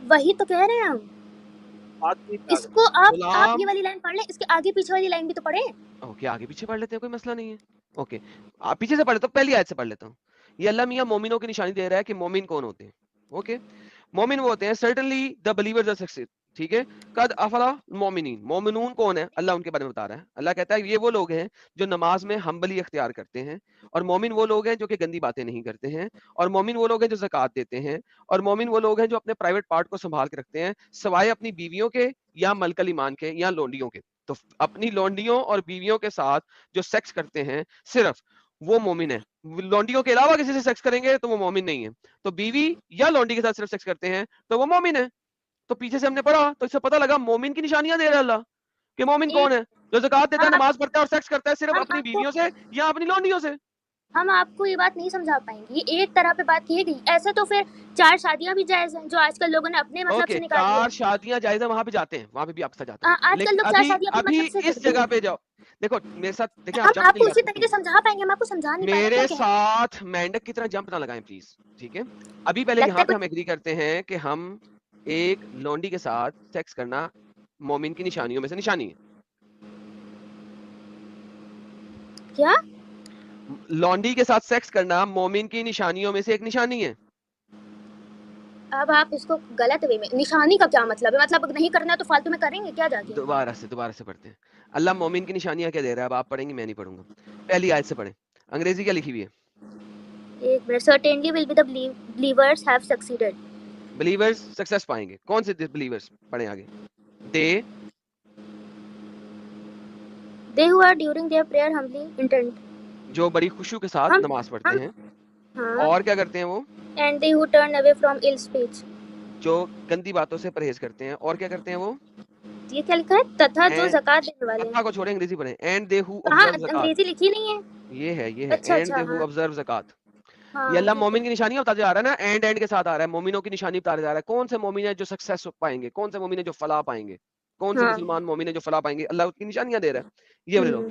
वही तो कह रहे हैं हम। बात नहीं कर रहे। इसको आप गुलाम ये वाली लाइन पढ़ लें, इसके आगे पीछे वाली लाइन भी तो पढ़े। ओके, आगे पीछे पढ़ लेते हैं, कोई मसला नहीं है। ओके, आप पीछे से पढ़ लेते हो, पहली आयत से पढ़ लेता हूँ। ये अल्लाह मियां मोमिनों की निशानी दे रहा है कि मोमिन कौन होते हैं। ओके, मोमिन वो होते हैं, certainly the believers are success, ठीक है। कद अफला मोमिनीन, मोमिनून कौन है, अल्लाह उनके बारे में बता रहा है। अल्लाह कहता है ये वो लोग हैं जो नमाज में हम्बली इख्तियार करते हैं, और मोमिन वो लोग हैं जो कि गंदी बातें नहीं करते हैं, और मोमिन वो लोग हैं जो ज़कात देते हैं, और मोमिन वो लोग हैं जो अपने प्राइवेट पार्ट को संभाल के रखते हैं, सवाए अपनी बीवियों के या मलकल ईमान के या लोंडियों के। तो अपनी लोंडियों और बीवियों के साथ जो सेक्स करते हैं सिर्फ वो मोमिन है। लौंडियों के अलावा किसी से सेक्स करेंगे तो वो मोमिन नहीं है। तो बीवी या लौंडी के साथ सिर्फ सेक्स करते हैं तो वो मोमिन है। तो पीछे से हमने पढ़ा तो इससे पता लगा मोमिन की निशानियां दे रहा है अल्लाह कि मोमिन कौन है, जो ज़कात देता है, नमाज पढ़ता है और सेक्स करता है सिर्फ अपनी बीवियों से या अपनी लौंडियों से। हम आपको ये बात नहीं समझा पाएंगे, ये एक तरह पे बात की गई। ऐसे तो फिर 4 शादियां भी जायज हैं जो आजकल लोगों ने अपने मतलब से निकाली है। 4 शादियां जायज है, वहां पे जाते हैं, वहां पे भी आपके साथ जाते हैं। आजकल लोग 4 शादियां अपने अभी मतलब से इस जगह पे जाओ, देखो मेरे साथ, देखिए हम आपको उसी तरीके से समझा पाएंगे, हम आपको समझा नहीं पाएंगे। मेरे साथ मेंढक की तरह जंप ना लगाएं प्लीज, ठीक है। अभी पहले यहाँ पे हम एग्री करते हैं कि हम एक लौंडी के साथ सेक्स करना मोमिन की निशानियों में से निशानी है। क्या? लौंडी के साथ सेक्स करना मोमिन की निशानियों में से एक निशानी है। अब आप इसको गलत वे में, निशानी का क्या मतलब है? मतलब नहीं करना तो फालतू में करेंगे क्या जाके? दोबारा से पढ़ते हैं। अल्लाह मोमिन की निशानियां क्या दे रहा है, अब आप पढ़ेंगे, मैं नहीं पढ़ूंगा। पहली आयत से पढ़ें, अंग्रेजी क्या लिखी हुई है? एक minute. Certainly will be the believers have succeeded. Believers success पाएंगे, कौन से बिलीवर्स? पढ़ें आगे। They who are during their prayer humbly intent, जो बड़ी खुशू के साथ नमाज पढ़ते हैं। हाँ। और क्या करते हैं वो? And they who turn away from ill speech, जो गंदी बातों से परहेज करते हैं। और क्या करते हैं वो? ये क्या लिखा है? तथा जो ज़कात देने वाले हैं। तथा को छोड़े, अंग्रेजी पढ़ें। एंड दे हु कहां ऑब्जर्व ज़कात, अंग्रेजी लिखी नहीं है? ये है अच्छा, एंड दे हु ऑब्जर्व ज़कात। हाँ, ये अल्लाह मोमिन की निशानियां बताते जा रहा है ना, एंड के साथ आ रहा है, मोमिनों की निशानी बताते जा रहा है। कौन से मोमिन है जो सक्सेस पाएंगे, कौन से मोमिन है जो फलाह पाएंगे, कौन से मुसलमान मोमिन है जो फलाह पाएंगे, अल्लाह उसकी निशानियां दे रहा है। ये बोले लो,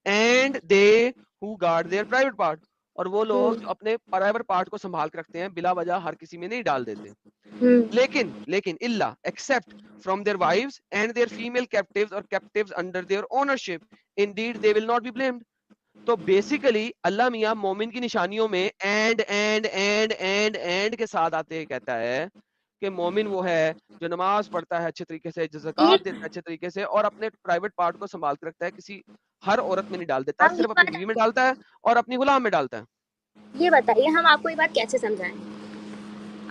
and they who guard their private part, और वो लोग जो अपने प्राइवेट पार्ट को संभाल के रखते हैं, बिला वजह हर किसी में नहीं डाल देते। लेकिन इल्ला except from their wives and their female captives और captives under their ownership, indeed they will not be blamed. तो बेसिकली अल्लाह मियां मोमिन की निशानियों में एंड के साथ आते कहता है कि मोमिन वो है जो नमाज पढ़ता है अच्छे तरीके से, जो ज़कात देता है अच्छे तरीके से, और अपने प्राइवेट पार्ट को संभाल के रखता है, किसी हर औरत में नहीं डाल देता, सिर्फ अपनी बीवी में डालता है और अपनी गुलाम में डालता है। ये बताइए हम आपको ये बात कैसे समझाएं?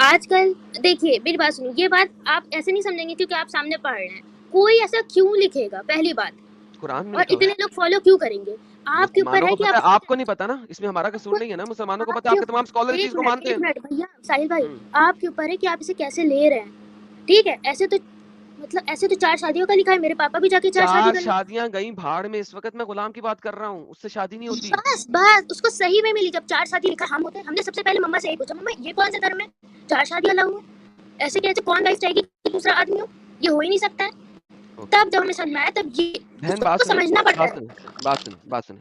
आजकल देखिए मेरी बात सुनिए, ये बात आप ऐसे नहीं समझेंगे क्योंकि आप सामने पढ़ रहे हैं। कोई ऐसा क्यों लिखेगा, पहली बात, कुरान में, और इतने लोग फॉलो क्यों करेंगे? आपके ऊपर है कि आपको नहीं पता ना, इसमें हमारा कसूर नहीं है ना, मुसलमानों को पता है, आपके तमाम स्कॉलर इस चीज को मानते हैं। भैया साहिल भाई, आपके ऊपर है कि आप इसे कैसे ले रहे हैं, ठीक है। ऐसे तो मतलब ऐसे तो 4 शादियों का लिखा है, मेरे पापा भी जाके 4 शादियां गई भाड़ में, इस वक्त मैं गुलाम की बात कर रहा हूँ, उससे शादी नहीं होती। बस उसको सही में मिली जब 4 शादी लिखा हम होते। हमने सबसे पहले मम्मा से यही पूछा, मम्मा ये कौन सा धर्म है, 4 शादियां अलाउ है, ऐसे कैसे कौन वाइफ चाहेगी कि दूसरा आदमी हो, ये हो ही नहीं सकता है। तब जब हमें समझ में आया तब ये बात समझना पड़ता है। बात सुनो,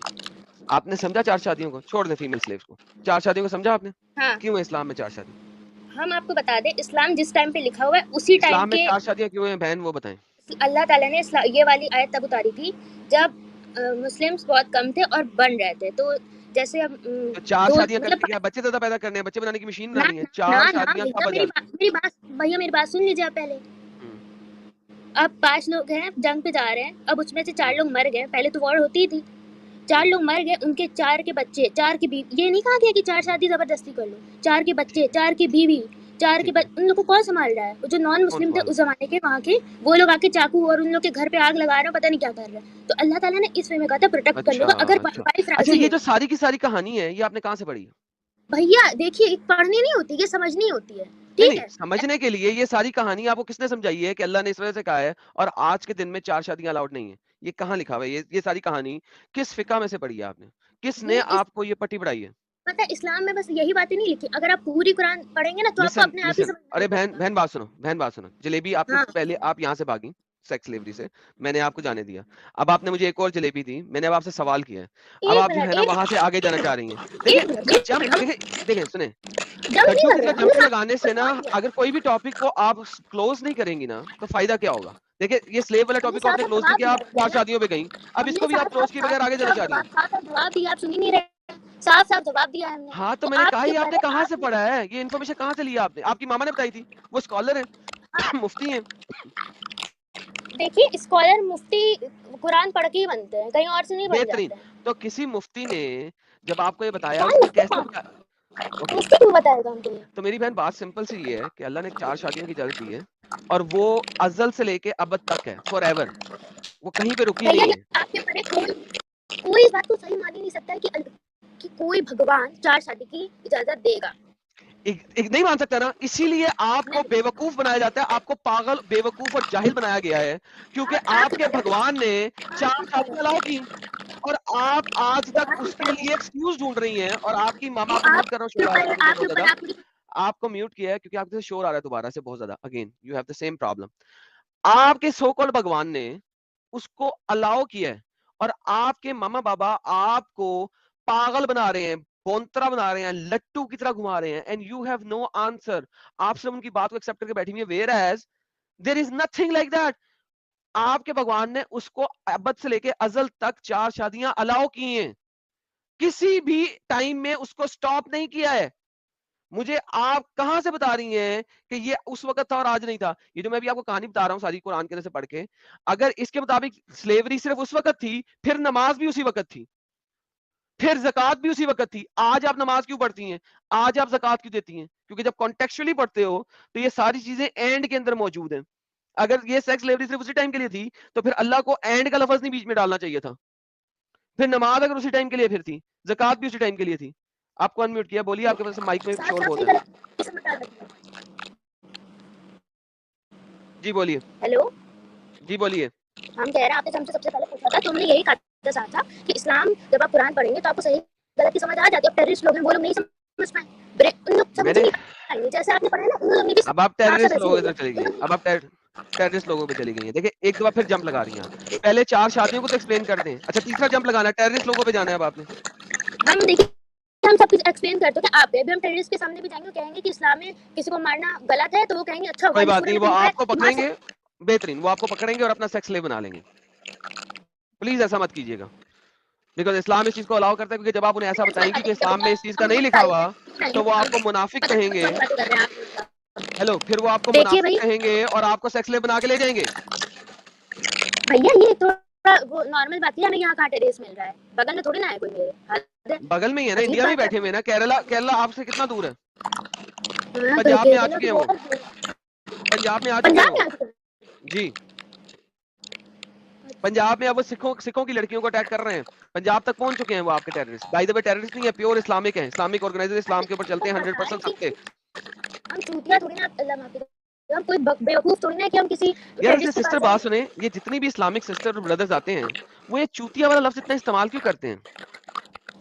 आपने समझा 4 शादियों को, छोड़ दे फीमेल स्लेव्स को, 4 शादियों को समझा आपने? हाँ। क्यों है इस्लाम में 4 शादी? हम आपको बता दें, इस्लाम जिस टाइम पे लिखा हुआ है उसी टाइम इस्लाम में 4 शादियां क्यों हैं बहन, वो बताएं। अल्लाह ताला ने ये वाली आयत तब उतारी थी जब मुस्लिम्स बहुत कम थे और बन रहे थे। तो जैसे अब तो 4 शादियां करने क्या, बच्चे ज्यादा पैदा करने हैं, बच्चे बनाने की मशीन बनानी है? 4 शादियां कब मेरी बात भैया, मेरी बात सुन लीजिए आप पहले। अब 5 लोग हैं जंग पे जा रहे हैं, अब उसमें से 4 लोग मर गए, पहले तो वॉर होती थी, 4 लोग मर गए, उनके 4 के बच्चे, 4 की बीवी, ये नहीं कहा गया कि 4 शादी जबरदस्ती कर लो, 4 के बच्चे, 4 की बीवी, 4 के उन लोगों को कौन संभाल रहा है? जो नॉन मुस्लिम थे उस जमाने के, वहाँ के, वो लोग आके चाकू और उन लोग के घर पे आग लगा रहे हैं, पता नहीं क्या कर रहे हैं। तो अल्लाह ताला ने इस वे में कहा था प्रोटेक्ट करने को। अगर अच्छा, ये जो सारी की सारी कहानी है ये आपने कहाँ से पढ़ी? भैया देखिए, पढ़नी नहीं होती, ये समझनी होती है, ठीक नहीं है? समझने के लिए ये सारी कहानी आपको किसने समझाई है कि अल्लाह ने इस वजह से कहा है और आज के दिन में 4 शादियां अलाउड नहीं है? ये कहाँ लिखा हुआ है? ये सारी कहानी किस फिका में से पढ़ी है आपने? किसने ये आपको ये पट्टी पढ़ाई है? पता है इस्लाम में बस यही बातें नहीं लिखी, अगर आप पूरी कुरान पढ़ेंगे ना तो आपको लिसन अपने आप ही लिसन समझ में अरे आ बहन जाएगा। बहन बात सुनो जलेबी आपने हाँ। पहले आप यहाँ से भागी सेक्स स्लेवरी से, मैंने आपको जाने दिया। अब आपने मुझे एक और जलेबी दी, मैंने अब आपसे सवाल किया है। अब आप जो है ना वहां से आगे जाना चाह रही हैं। देखिए देखिए सुने, गड्ढों की तरह जंप लगाने से ना अगर कोई भी टॉपिक को आप क्लोज नहीं करेंगी ना तो फायदा क्या होगा? देखिए ये स्लेव वाला टॉपिक को आपने क्लोज नहीं किया, आप 4 शादियों पे गई, अब इसको भी आप क्लोज किए बगैर आगे जाना चाह रही हैं। जवाब दिया, आप सुन ही नहीं रहे, साफ-साफ जवाब दिया हमने। हाँ तो मैंने कहा ही आपने कहाँ से पढ़ा है? ये इन्फॉर्मेशन कहाँ से लिया आपने? आपकी मामा ने बताई थी, वो स्कॉलर है मुफ्ती हैं। देखिए स्कॉलर मुफ्ती कुरान पढ़ के ही बनते हैं, कहीं और से नहीं बन जाते बेहतरीन। हैं। तो किसी मुफ्ती ने जब आपको ये बताया उसने कैसे बताया? ओके मुफ्ती क्यों बताएगा हमको ये? तो मेरी बहन बात सिंपल सी ये है कि अल्लाह ने 4 शादियों की इजाजत दी है और वो अज़ल से लेके अबद तक है, फॉरएवर। वो कहीं पे रुकी भैया नहीं है। आपके पढ़े कोई इस बात को सही मान ही नहीं सकता है कि कोई भगवान 4 शादी की इजाजत देगा। एक नहीं मान सकता ना, इसीलिए आपको बेवकूफ बनाया जाता है, आपको पागल बेवकूफ और जाहिल बनाया गया है क्योंकि आपके भगवान ने 4 शादियां अलाउ की और आप आज तक उसके लिए एक्सक्यूज ढूंढ रही हैं। और आपकी मामा, आपको म्यूट कर रहा हूँ, शोर आ रहा है आपके बहुत ज्यादा, आपको म्यूट किया है क्योंकि आपके शोर आ रहा है दोबारा से बहुत ज्यादा। Again you have the same problem. आपके सो कॉल्ड भगवान ने उसको अलाउ किया है और आपके मामा बाबा आपको पागल बना रहे हैं, बोंतरा बना रहे हैं, लट्टू की तरह घुमा रहे हैं and you have no answer. आप सिर्फ उनकी बात को एक्सेप्ट करके बैठी हुई है, whereas there is nothing like that. आपके भगवान ने उसको अबद से लेके अजल तक 4 शादियां अलाउ की हैं, किसी भी टाइम में उसको स्टॉप नहीं किया है। मुझे आप कहां से बता रही हैं कि ये उस वक्त था और आज नहीं था? ये जो मैं भी आपको कहानी बता रहा हूं सारी कुरान के अंदर से पढ़ के, अगर इसके मुताबिक स्लेवरी सिर्फ उस वक्त थी, फिर नमाज भी उसी वक्त थी, फिर ज़कात भी उसी वक्त थी। आज आप नमाज क्यों पढ़ती हैं? आज आप ज़कात क्यों देती हैं? क्योंकि जब कॉन्टेक्चुअली पढ़ते हो तो ये सारी चीजें एंड के अंदर मौजूद हैं। अगर ये सेक्स स्लेवरी सिर्फ उसी टाइम के लिए थी तो फिर अल्लाह को एंड का लफ्ज नहीं बीच में डालना चाहिए था। फिर नमाज अगर उसी टाइम के लिए फिर थी, ज़कात भी उसी टाइम के लिए थी। आपको अनम्यूट किया, बोलिए, आपके पास माइक में शोर बहुत है। जी बोलिए। हेलो जी बोलिए। हम कह रहे हैं आपने हमसे सबसे पहले पूछा था तो हमने यही कहा था कि इस्लाम जब आप कुरान पढ़ेंगे तो आपको सही गलत की समझ आ जाती है। टेररिस्ट लोग हैं वो लोग नहीं समझ पाए, उन लोग समझ नहीं पाएंगे जैसे आपने पढ़ा ना उन लोग भी। अब आप टेररिस्ट लोगों की तरफ चली गई, अब आप टेररिस्ट लोगों पे चली गई हैं। देखिए एक दफा फिर जंप लगा रही हैं आप। पहले 4 शादियों को तो एक्सप्लेन कर दें, अच्छा तीसरा जंप लगाना है, टेररिस्ट लोगों पे जाना है अब आपने। हम देखिए हम सब कुछ एक्सप्लेन कर चुके हैं, आप अभी हम टेररिस्ट के सामने भी जाएंगे, कहेंगे कि इस्लाम में किसी को मारना गलत है तो वो कहेंगे अच्छा कोई बात नहीं, वो आपको पकड़ेंगे, बेहतरीन, वो आपको पकड़ेंगे और अपना सेक्स स्लेव बना लेंगे। प्लीज ऐसा मत कीजिएगा, बिकॉज इस्लाम इस चीज को अलाउ करता है, क्योंकि जब आप उन्हें ऐसा बताएंगे कि इस्लाम में इस चीज का नहीं लिखा हुआ तो वो आपको मुनाफिक कहेंगे। हेलो, फिर वो आपको मुनाफिक कहेंगे और आपको सेक्स स्लेव बना के ले जाएंगे। भैया ये तो वो नॉर्मल बात है, हमें यहाँ कहाँ टेरेस मिल रहा है, बगल में थोड़ी ना है कोई मेरे। बगल में ही है ना, इंडिया में बैठे हुए ना। केरला आपसे कितना दूर है? पंजाब में आ चुके हैं वो, पंजाब में आ चुके हैं जी। पंजाब में अब वो सिखों की लड़कियों को अटैक कर रहे हैं, पंजाब तक पहुंच चुके हैं वो आपके terrorist. By the way terrorist नहीं है, प्योर इस्लामिक है, इस्लामिक ऑर्गेनाइजेशन इस्लाम के ऊपर चलते हैं 100% सबके। हम चूतिया थोड़ी ना, अल्लाह माफ करे, हम कोई बेवकूफ थोड़ी ना कि हम किसी यार से सिस्टर बात सुने, ये जितनी भी इस्लामिक सिस्टर और ब्रदर्स आते हैं वो ये चूतिया वाला लफ्ज इतना इस्तेमाल क्यों करते हैं?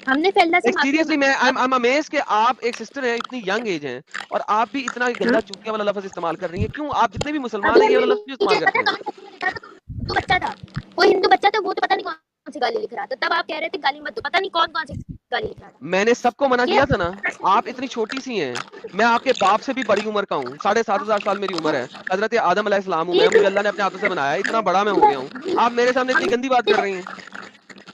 हमने पहले से सीरियसली मैं आई एम अमेज्ड कि आप एक सिस्टर हैं, इतनी यंग एज हैं और आप भी इतना गंदा चूतिया वाला लफ्ज इस्तेमाल कर रही हैं। क्यों? आप जितने भी मुसलमान हैं ये वाला लफ्ज क्यों इस्तेमाल करते हैं? तो बच्चा था, कोई हिंदू बच्चा था, वो तो पता नहीं कौन सी गाली लिख रहा था, तब आप कह रहे थे गाली मत दो, पता नहीं कौन कौन सी गाली लिख रहा था। मैंने सबको मना किया था ना, आप इतनी छोटी सी हैं, मैं आपके बाप से भी बड़ी उम्र का हूँ, 7500 साल मेरी उम्र है, हजरत आदम अलैहिस्सलाम हूँ मैं, मुझे अल्लाह ने अपने हाथों से बनाया, इतना बड़ा मैं हो गया हूँ, आप मेरे सामने इतनी गंदी बात कर रही हैं।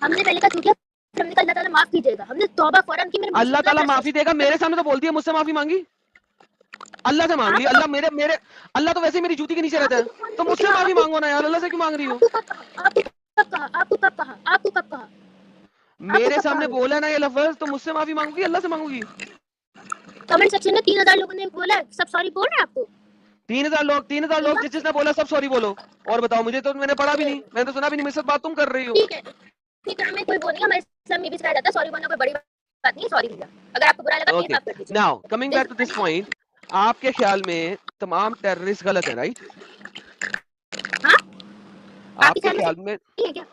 हमने पहले कहा चूतिया, हमने कहा अल्लाह ताला माफ कीजिएगा, हमने तौबा फौरन की, मेरे अल्लाह ताला माफी देगा, मेरे सामने तो बोलती है, मुझसे माफी मांगी, अल्लाह से मांग ली। अल्लाह मेरे अल्लाह तो वैसे मेरी जूती के नीचे रहता है, तो मुझसे माफी मांगो ना यार, अल्लाह से क्यों मांग रही हो? आपको कब कहा? मेरे सामने बोला ना ये लफ्ज, तो मुझसे माफी मांगोगी, अल्लाह से मांगोगी? कमेंट सेक्शन में 3000 लोगों ने बोला, सब सॉरी बोल रहे हैं आपको। 3000 लोग जिसने बोला सब सॉरी बोलो। और बताओ, मुझे तो मैंने पढ़ा भी नहीं, मैंने तो सुना भी नहीं, मेरे साथ बात तुम कर रही हो। ठीक है, हमें कोई बोल नहीं, हमारे इस्लाम में भी सिखाया जाता है सॉरी बोलना कोई बड़ी बात नहीं, सॉरी भैया, अगर आपको बुरा लगा Okay. माफ कर दीजिए। Now coming back to this point, आपके ख्याल में तमाम टेररिस्ट गलत है, राइट? हाँ? आपके ख्याल में ठीक है क्या?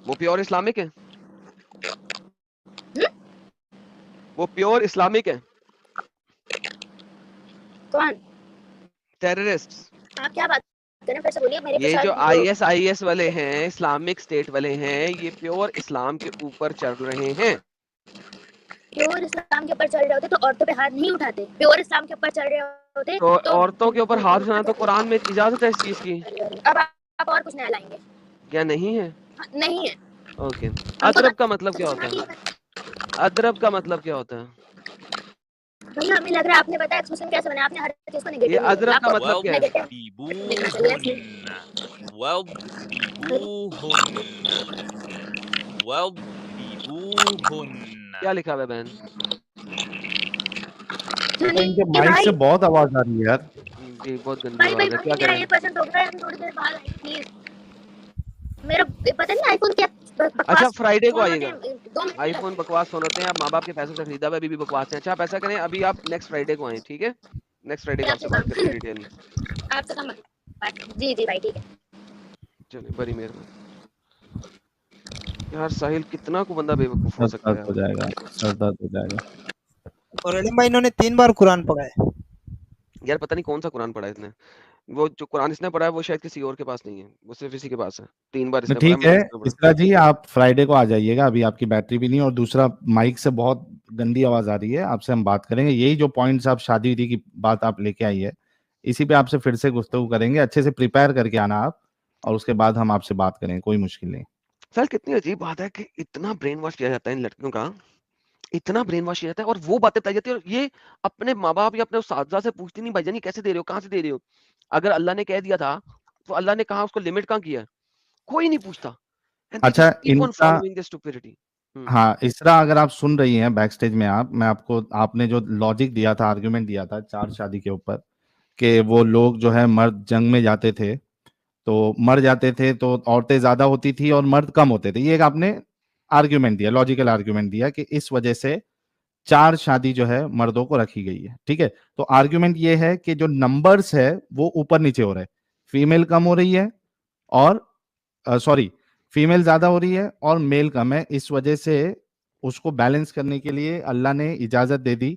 वो प्योर इस्लामिक है? हम्म? वो प्योर इस्लामिक है? कौन? टेररिस्ट? आप क्या बात कर रहे हैं, फिर से बोलिए। मेरे पे ये जो शायद IS वाले हैं, इस्लामिक स्टेट वाले हैं, ये प्योर इस्लाम के ऊपर चल रहे हैं। प्योर इस्लाम के ऊपर चल रहे होते तो औरतों पे हाथ नहीं उठाते। प्योर इस्लाम के ऊपर चल रहे होते तो औरतों के ऊपर हाथ उठाना तो कुरान में इजाजत है इस चीज की। अब आप और कुछ नया लाएंगे? क्या नहीं है? नहीं है। ओके। अदरब का मतलब क्या होता है? अदरब का मतलब क्या होता है? भैया हमें लग रहा है आपने बताया एक्सप्रेशन कैसे बना, आपने हर चीज को नेगेटिव ये अदरब का मतलब क्या है? क्या लिखा हुआ है बहन? इनके माइक से बहुत आवाज आ रही है यार। जी बहुत गंदी आवाज है। क्या करें? 1% हो गया है, थोड़ी देर बाद आएंगे प्लीज। मेरा पता नहीं आईफोन क्या अच्छा फ्राइडे को आइएगा। आईफोन बकवास फोन होते हैं, आप माँ बाप के पैसों से खरीदा हुआ, अभी भी बकवास है। अच्छा आप ऐसा करें, अभी आप नेक्स्ट फ्राइडे को आए, ठीक है? नेक्स्ट फ्राइडे को आपसे बात करेंगे डिटेल में। आपसे कम जी जी भाई ठीक है। चलिए बड़ी मेहरबानी। यार साहिल कितना को बंदा बेवकूफ हो सकता है? हो जाएगा, सरदर्द हो जाएगा। और एलिम भाई इन्होंने 3 बार कुरान पढ़ा है। यार पता नहीं कौन सा कुरान पढ़ा है इसने। वो जो कुरान इसने पढ़ा है वो शायद किसी और के पास नहीं है, वो सिर्फ इसी के पास है। 3 बार इसने ठीक है इसरा जी, आप फ्राइडे को आ जाइएगा। अभी आपकी बैटरी भी नहीं, और दूसरा माइक से बहुत गंदी आवाज आ रही है। आपसे हम बात करेंगे, यही जो पॉइंट्स आप शादी विधि की बात आप लेके आई है, इसी पे आपसे फिर से गुफ्तगू करेंगे। अच्छे से प्रिपेयर करके आना आप, और उसके बाद हम आपसे बात करेंगे, कोई मुश्किल नहीं। सर कितनी अजीब बात है कि इतना ब्रेन वॉश किया जाता है इन लड़कियों का, इतना ब्रेन वॉश किया जाता है, और वो बातें बताई जाती है, और ये अपने माँ बाप या अपने उस्ताद से पूछती नहीं, भाईजान कैसे दे रहे हो, कहाँ से दे रहे हो? अगर अल्लाह ने कह दिया था तो अल्लाह ने कहा उसको लिमिट कहाँ किया? कोई नहीं पूछता। अच्छा इनका हाँ इसरा, अगर आप सुन रही हैं बैक स्टेज में, मैं आपको, आपने जो लॉजिक दिया था, आर्ग्यूमेंट दिया था 4 शादी के ऊपर, कि वो लोग जो है मर्द जंग में जाते थे तो मर जाते थे, तो औरतें ज्यादा होती थी और मर्द कम होते थे, ये एक आपने आर्ग्यूमेंट दिया, लॉजिकल आर्ग्यूमेंट दिया कि इस वजह से 4 शादी जो है मर्दों को रखी गई है। ठीक है, तो आर्ग्यूमेंट ये है कि जो नंबर्स है वो ऊपर नीचे हो रहे हैं, फीमेल कम हो रही है और सॉरी फीमेल ज्यादा हो रही है और मेल कम है। इस वजह से उसको बैलेंस करने के लिए अल्लाह ने इजाजत दे दी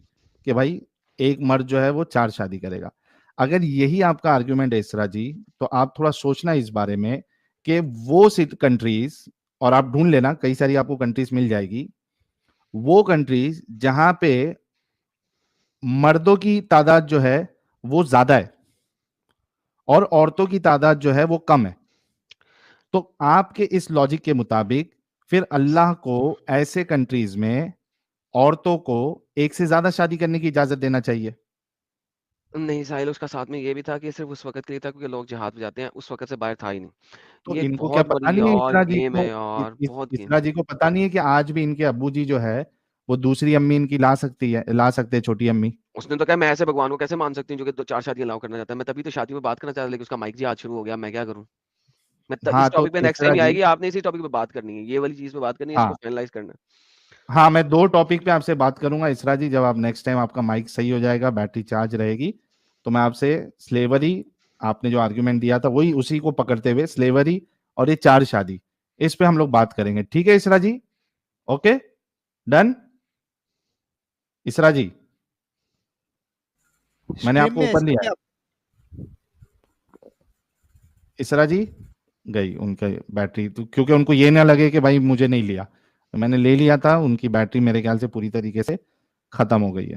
कि भाई एक मर्द जो है वो 4 शादी करेगा। अगर यही आपका आर्ग्यूमेंट है इसरा जी, तो आप थोड़ा सोचना इस बारे में कि वो कंट्रीज, और आप ढूंढ लेना कई सारी आपको कंट्रीज मिल जाएगी, वो कंट्रीज जहां पे मर्दों की तादाद जो है वो ज्यादा है और औरतों की तादाद जो है वो कम है, तो आपके इस लॉजिक के मुताबिक फिर अल्लाह को ऐसे कंट्रीज में औरतों को एक से ज्यादा शादी करने की इजाजत देना चाहिए। नहीं साहिल, उसका साथ में ये भी था कि सिर्फ उस वक्त के लिए था क्योंकि लोग जिहाद पे जाते हैं, उस वक्त से बाहर था ही नहीं। तो ये इनको क्या बहुत पता बड़ी नहीं है यार इसरा जी गेम को, है यार, बहुत गेम इसरा जी को पता नहीं है कि आज भी इनके अब्बू जी जो है वो दूसरी अम्मी इनकी ला सकते हैं, छोटी अम्मी। उसने तो कहा मैं ऐसे भगवान को कैसे मान सकती हूँ जो कि 4 शादियां अलाउ करना चाहता है। मैं तभी तो शादी में बात करना चाहता, लेकिन उसका माइक जी आज शुरू हो गया, मैं क्या करूँ? मैं हाँ इस तो टॉपिक पे नेक्स्ट इसरा टाइम ही जी, आएगी, आपने इसी टॉपिक पे बात करनी है, ये वाली चीज पे बात करनी है, इसको हाँ फाइनलाइज करना है। हाँ, मैं 2 टॉपिक पे आपसे बात करूंगा इसरा जी, जब आप नेक्स्ट टाइम आपका माइक सही हो जाएगा, बैटरी चार्ज रहेगी, तो मैं आपसे स्लेवरी, आपने जो आर्ग्यूमेंट दिया था वही उसी को पकड़ते हुए स्लेवरी और ये 4 शादी, इस पे हम लोग बात करेंगे। ठीक है इसरा जी? ओके डन इसरा जी, मैंने आपको ऊपर लिया। इसरा जी गई उनका बैटरी, तो क्योंकि उनको ये ना लगे कि भाई मुझे नहीं लिया, तो मैंने ले लिया था, उनकी बैटरी मेरे ख्याल से पूरी तरीके से खत्म हो गई है।